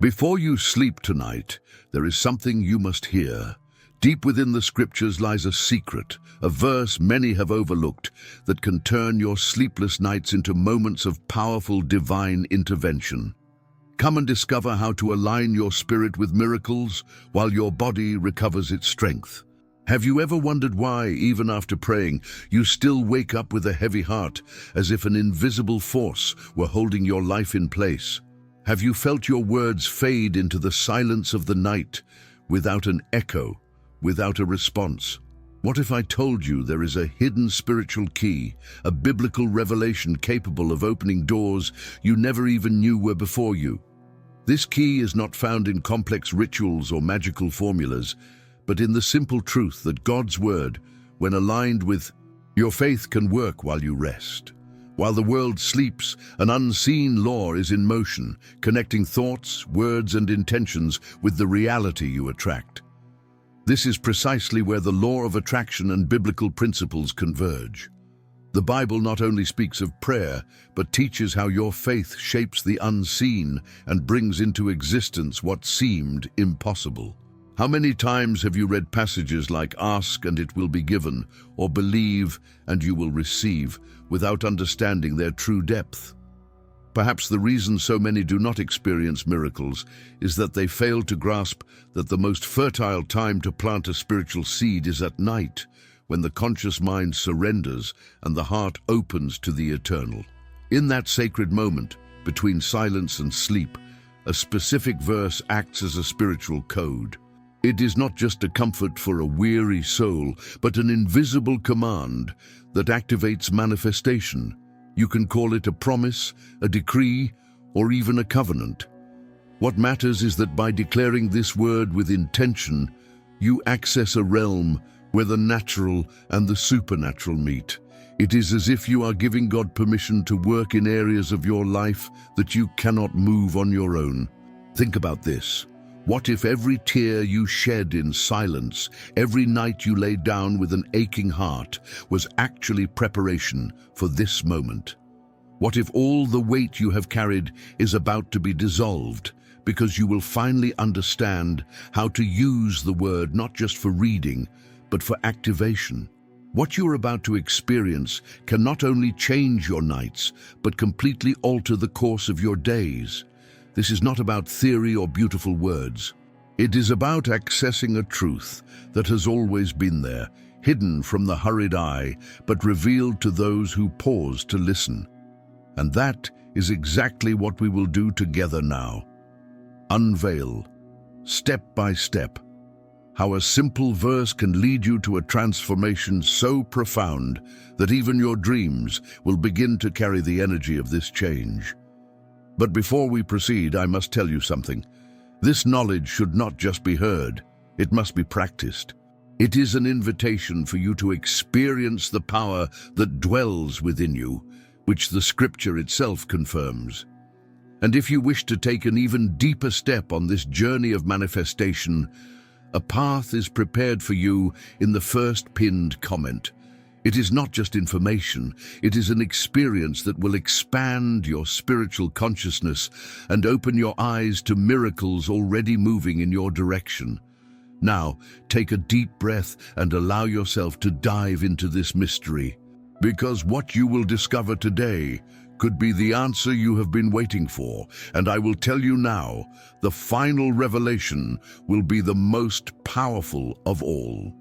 Before you sleep tonight, there is something you must hear. Deep within the scriptures lies a secret, a verse many have overlooked, that can turn your sleepless nights into moments of powerful divine intervention. Come and discover how to align your spirit with miracles while your body recovers its strength. Have you ever wondered why, even after praying, you still wake up with a heavy heart, as if an invisible force were holding your life in place? Have you felt your words fade into the silence of the night, without an echo, without a response? What if I told you there is a hidden spiritual key, a biblical revelation capable of opening doors you never even knew were before you? This key is not found in complex rituals or magical formulas, but in the simple truth that God's word, when aligned with your faith, can work while you rest. While the world sleeps, an unseen law is in motion, connecting thoughts, words, and intentions with the reality you attract. This is precisely where the law of attraction and biblical principles converge. The Bible not only speaks of prayer, but teaches how your faith shapes the unseen and brings into existence what seemed impossible. How many times have you read passages like "Ask and it will be given," or "Believe and you will receive," without understanding their true depth? Perhaps the reason so many do not experience miracles is that they fail to grasp that the most fertile time to plant a spiritual seed is at night, when the conscious mind surrenders and the heart opens to the eternal. In that sacred moment, between silence and sleep, a specific verse acts as a spiritual code. It is not just a comfort for a weary soul, but an invisible command that activates manifestation. You can call it a promise, a decree, or even a covenant. What matters is that by declaring this word with intention, you access a realm where the natural and the supernatural meet. It is as if you are giving God permission to work in areas of your life that you cannot move on your own. Think about this. What if every tear you shed in silence, every night you lay down with an aching heart, was actually preparation for this moment? What if all the weight you have carried is about to be dissolved, because you will finally understand how to use the word not just for reading, but for activation? What you are about to experience can not only change your nights, but completely alter the course of your days. This is not about theory or beautiful words. It is about accessing a truth that has always been there, hidden from the hurried eye, but revealed to those who pause to listen. And that is exactly what we will do together now. Unveil, step by step, how a simple verse can lead you to a transformation so profound that even your dreams will begin to carry the energy of this change. But before we proceed, I must tell you something. This knowledge should not just be heard, it must be practiced. It is an invitation for you to experience the power that dwells within you, which the scripture itself confirms. And if you wish to take an even deeper step on this journey of manifestation, a path is prepared for you in the first pinned comment. It is not just information, it is an experience that will expand your spiritual consciousness and open your eyes to miracles already moving in your direction. Now, take a deep breath and allow yourself to dive into this mystery, because what you will discover today could be the answer you have been waiting for, and I will tell you now, the final revelation will be the most powerful of all.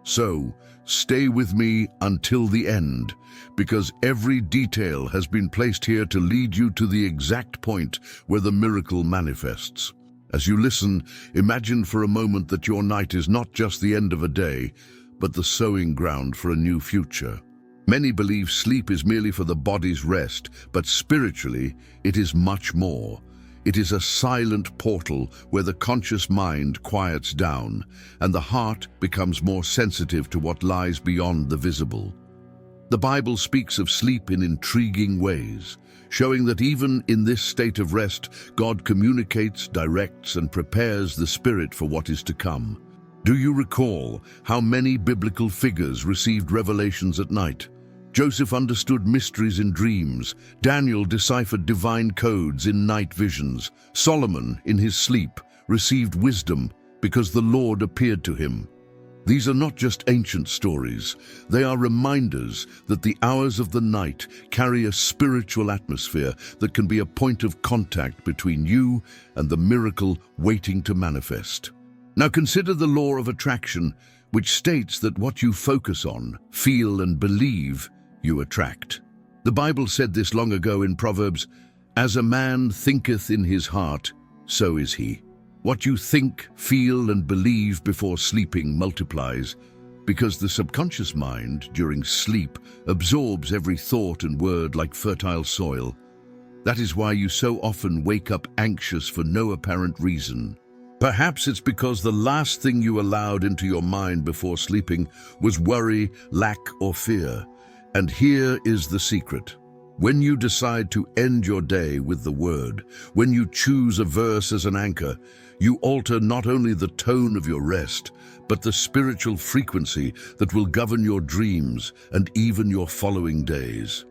So, stay with me until the end, because every detail has been placed here to lead you to the exact point where the miracle manifests. As you listen, imagine for a moment that your night is not just the end of a day, but the sowing ground for a new future. Many believe sleep is merely for the body's rest, but spiritually, it is much more. It is a silent portal where the conscious mind quiets down and the heart becomes more sensitive to what lies beyond the visible. The Bible speaks of sleep in intriguing ways, showing that even in this state of rest, God communicates, directs, and prepares the spirit for what is to come. Do you recall how many biblical figures received revelations at night? Joseph understood mysteries in dreams. Daniel deciphered divine codes in night visions. Solomon, in his sleep, received wisdom because the Lord appeared to him. These are not just ancient stories. They are reminders that the hours of the night carry a spiritual atmosphere that can be a point of contact between you and the miracle waiting to manifest. Now consider the law of attraction, which states that what you focus on, feel and believe, you attract. The Bible said this long ago in Proverbs, "As a man thinketh in his heart, so is he." What you think, feel and believe before sleeping multiplies, because the subconscious mind, during sleep, absorbs every thought and word like fertile soil. That is why you so often wake up anxious for no apparent reason. Perhaps it's because the last thing you allowed into your mind before sleeping was worry, lack or fear. And here is the secret. When you decide to end your day with the Word, when you choose a verse as an anchor, you alter not only the tone of your rest, but the spiritual frequency that will govern your dreams and even your following days.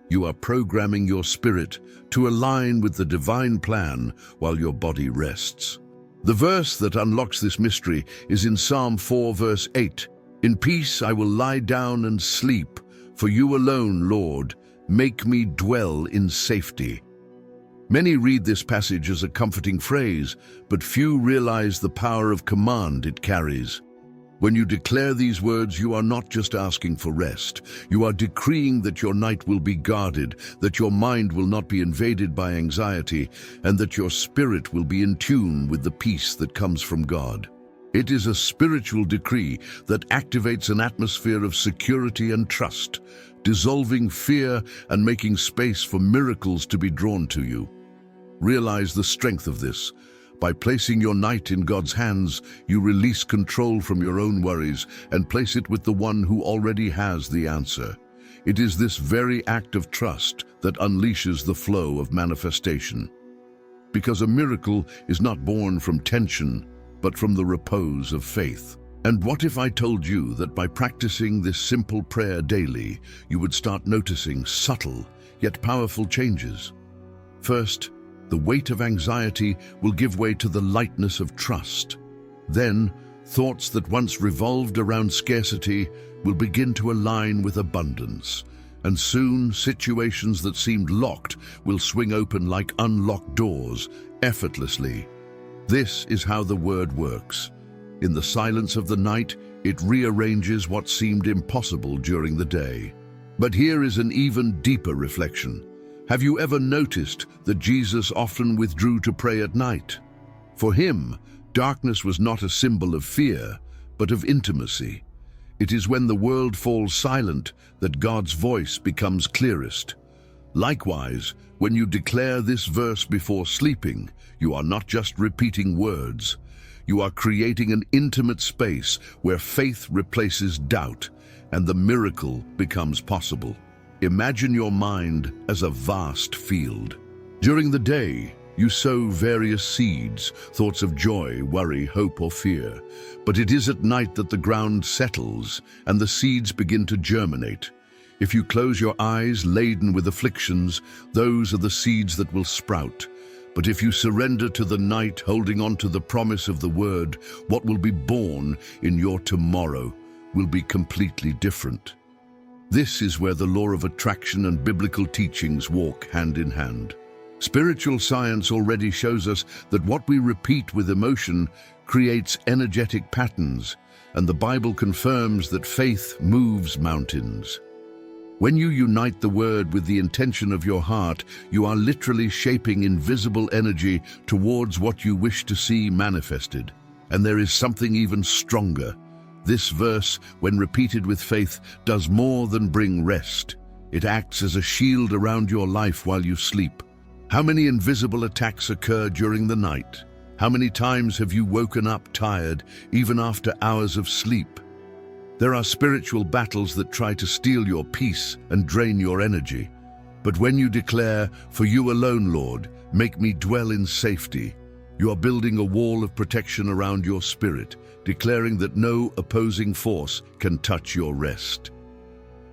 You are programming your spirit to align with the divine plan while your body rests. The verse that unlocks this mystery is in Psalm 4 verse 8. "In peace I will lie down and sleep, for you alone, Lord, make me dwell in safety." Many read this passage as a comforting phrase, but few realize the power of command it carries. When you declare these words, you are not just asking for rest. You are decreeing that your night will be guarded, that your mind will not be invaded by anxiety, and that your spirit will be in tune with the peace that comes from God. It is a spiritual decree that activates an atmosphere of security and trust, dissolving fear and making space for miracles to be drawn to you. Realize the strength of this. By placing your night in God's hands, you release control from your own worries and place it with the one who already has the answer. It is this very act of trust that unleashes the flow of manifestation. Because a miracle is not born from tension, but from the repose of faith. And what if I told you that by practicing this simple prayer daily, you would start noticing subtle yet powerful changes? First, the weight of anxiety will give way to the lightness of trust. Then, thoughts that once revolved around scarcity will begin to align with abundance. And soon, situations that seemed locked will swing open like unlocked doors, effortlessly. This is how the Word works. In the silence of the night, it rearranges what seemed impossible during the day. But here is an even deeper reflection. Have you ever noticed that Jesus often withdrew to pray at night? For him, darkness was not a symbol of fear, but of intimacy. It is when the world falls silent that God's voice becomes clearest. Likewise, when you declare this verse before sleeping, you are not just repeating words. You are creating an intimate space where faith replaces doubt and the miracle becomes possible. Imagine your mind as a vast field. During the day, you sow various seeds, thoughts of joy, worry, hope, or fear. But it is at night that the ground settles and the seeds begin to germinate. If you close your eyes laden with afflictions, those are the seeds that will sprout. But if you surrender to the night, holding on to the promise of the Word, what will be born in your tomorrow will be completely different. This is where the law of attraction and biblical teachings walk hand in hand. Spiritual science already shows us that what we repeat with emotion creates energetic patterns, and the Bible confirms that faith moves mountains. When you unite the Word with the intention of your heart, you are literally shaping invisible energy towards what you wish to see manifested. And there is something even stronger. This verse, when repeated with faith, does more than bring rest. It acts as a shield around your life while you sleep. How many invisible attacks occur during the night? How many times have you woken up tired, even after hours of sleep? There are spiritual battles that try to steal your peace and drain your energy. But when you declare, "For you alone, Lord, make me dwell in safety," you are building a wall of protection around your spirit, declaring that no opposing force can touch your rest.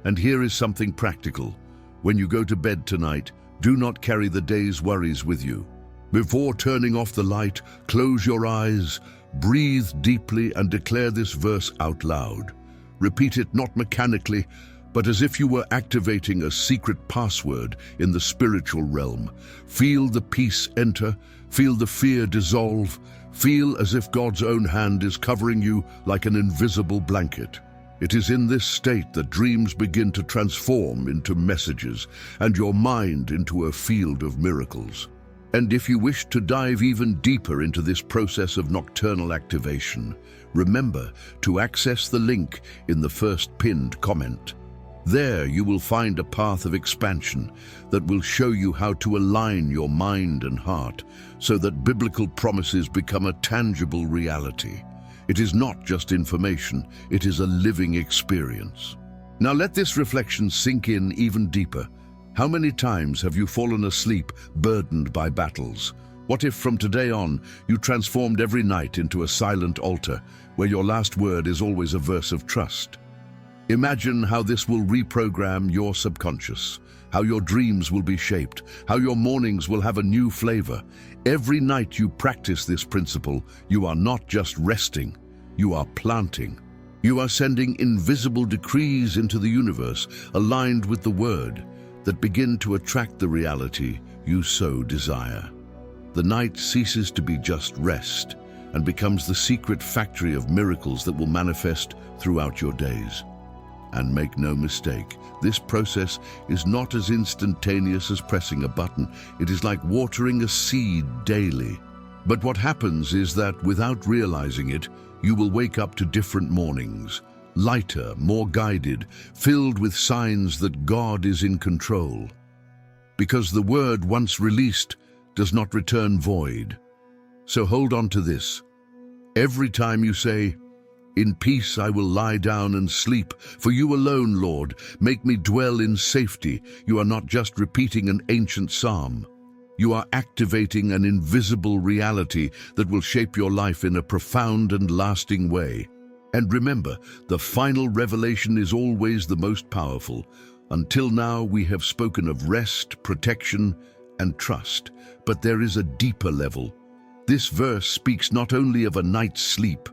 And here is something practical. When you go to bed tonight, do not carry the day's worries with you. Before turning off the light, close your eyes, breathe deeply, and declare this verse out loud. Repeat it not mechanically, but as if you were activating a secret password in the spiritual realm. Feel the peace enter, feel the fear dissolve, feel as if God's own hand is covering you like an invisible blanket. It is in this state that dreams begin to transform into messages and your mind into a field of miracles. And if you wish to dive even deeper into this process of nocturnal activation, remember to access the link in the first pinned comment. There you will find a path of expansion that will show you how to align your mind and heart so that biblical promises become a tangible reality. It is not just information, it is a living experience. Now let this reflection sink in even deeper. How many times have you fallen asleep burdened by battles? What if from today on you transformed every night into a silent altar where your last word is always a verse of trust? Imagine how this will reprogram your subconscious, how your dreams will be shaped, how your mornings will have a new flavor. Every night you practice this principle, you are not just resting, you are planting. You are sending invisible decrees into the universe, aligned with the word, that begin to attract the reality you so desire. The night ceases to be just rest and becomes the secret factory of miracles that will manifest throughout your days. And make no mistake, this process is not as instantaneous as pressing a button. It is like watering a seed daily. But what happens is that without realizing it, you will wake up to different mornings, lighter, more guided, filled with signs that God is in control. Because the word once released does not return void. So hold on to this. Every time you say, "In peace I will lie down and sleep, for you alone, Lord, make me dwell in safety," you are not just repeating an ancient psalm. You are activating an invisible reality that will shape your life in a profound and lasting way. And remember, the final revelation is always the most powerful. Until now, we have spoken of rest, protection, and trust, but there is a deeper level. This verse speaks not only of a night's sleep,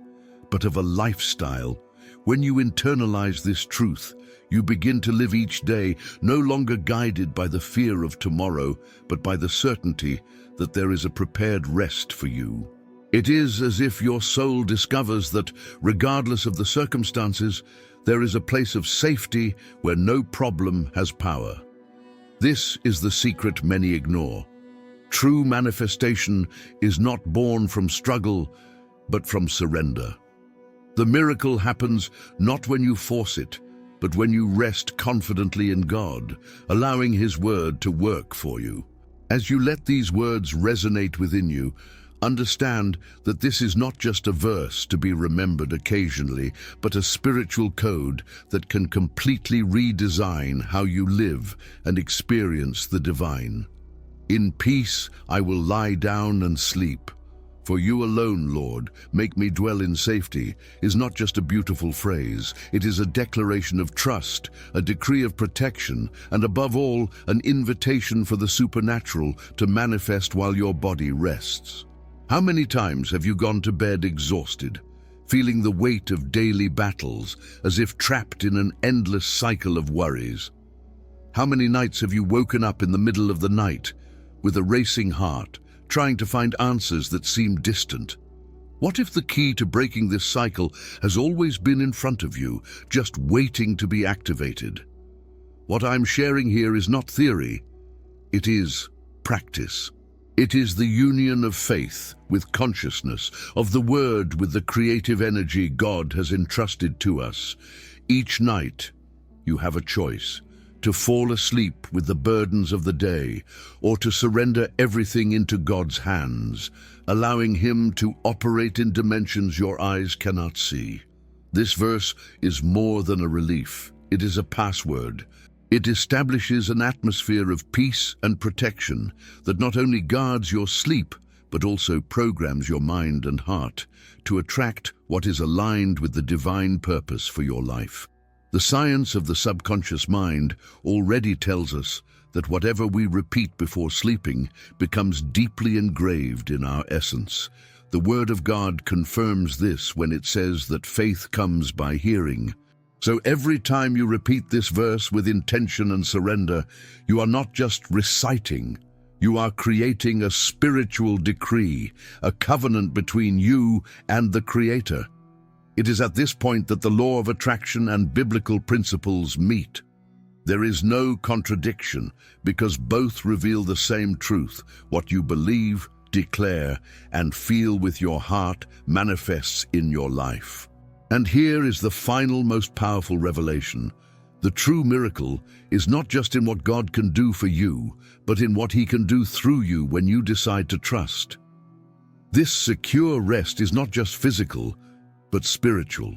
but of a lifestyle. When you internalize this truth, you begin to live each day no longer guided by the fear of tomorrow, but by the certainty that there is a prepared rest for you. It is as if your soul discovers that, regardless of the circumstances, there is a place of safety where no problem has power. This is the secret many ignore. True manifestation is not born from struggle, but from surrender. The miracle happens not when you force it, but when you rest confidently in God, allowing His word to work for you. As you let these words resonate within you, understand that this is not just a verse to be remembered occasionally, but a spiritual code that can completely redesign how you live and experience the divine. "In peace I will lie down and sleep. For you alone, Lord, make me dwell in safety," is not just a beautiful phrase. It is a declaration of trust, a decree of protection, and above all, an invitation for the supernatural to manifest while your body rests. How many times have you gone to bed exhausted, feeling the weight of daily battles, as if trapped in an endless cycle of worries? How many nights have you woken up in the middle of the night with a racing heart, trying to find answers that seem distant? What if the key to breaking this cycle has always been in front of you, just waiting to be activated? What I'm sharing here is not theory, it is practice. It is the union of faith with consciousness, of the Word with the creative energy God has entrusted to us. Each night, you have a choice: to fall asleep with the burdens of the day, or to surrender everything into God's hands, allowing Him to operate in dimensions your eyes cannot see. This verse is more than a relief. It is a password. It establishes an atmosphere of peace and protection that not only guards your sleep, but also programs your mind and heart to attract what is aligned with the divine purpose for your life. The science of the subconscious mind already tells us that whatever we repeat before sleeping becomes deeply engraved in our essence. The Word of God confirms this when it says that faith comes by hearing. So every time you repeat this verse with intention and surrender, you are not just reciting, you are creating a spiritual decree, a covenant between you and the Creator. It is at this point that the law of attraction and biblical principles meet. There is no contradiction because both reveal the same truth. What you believe, declare, and feel with your heart manifests in your life. And here is the final, most powerful revelation. The true miracle is not just in what God can do for you, but in what He can do through you when you decide to trust. This secure rest is not just physical, but spiritual.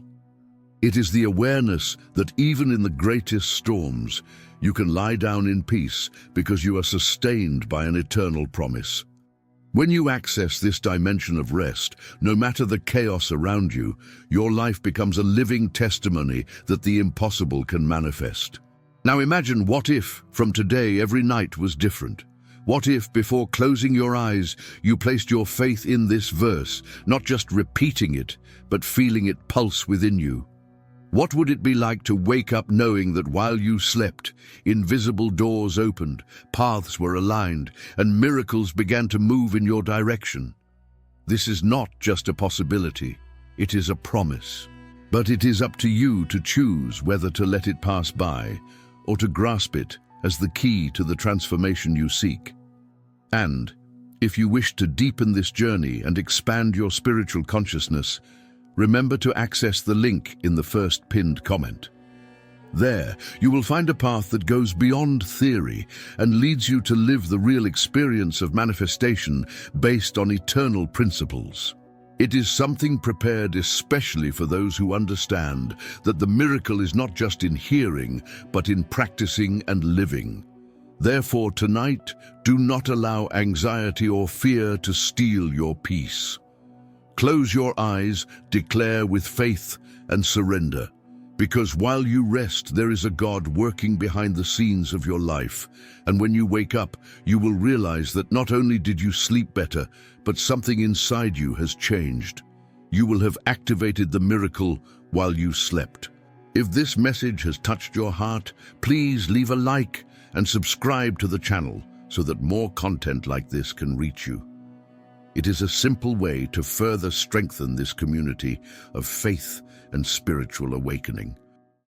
It is the awareness that even in the greatest storms, you can lie down in peace because you are sustained by an eternal promise. When you access this dimension of rest, no matter the chaos around you, your life becomes a living testimony that the impossible can manifest. Now imagine, what if, from today, every night was different? What if, before closing your eyes, you placed your faith in this verse, not just repeating it, but feeling it pulse within you? What would it be like to wake up knowing that while you slept, invisible doors opened, paths were aligned, and miracles began to move in your direction? This is not just a possibility, it is a promise. But it is up to you to choose whether to let it pass by or to grasp it as the key to the transformation you seek. And if you wish to deepen this journey and expand your spiritual consciousness, remember to access the link in the first pinned comment. There, you will find a path that goes beyond theory and leads you to live the real experience of manifestation based on eternal principles. It is something prepared especially for those who understand that the miracle is not just in hearing, but in practicing and living. Therefore, tonight, do not allow anxiety or fear to steal your peace. Close your eyes, declare with faith, and surrender. Because while you rest, there is a God working behind the scenes of your life. And when you wake up, you will realize that not only did you sleep better, but something inside you has changed. You will have activated the miracle while you slept. If this message has touched your heart, please leave a like and subscribe to the channel so that more content like this can reach you. It is a simple way to further strengthen this community of faith and spiritual awakening.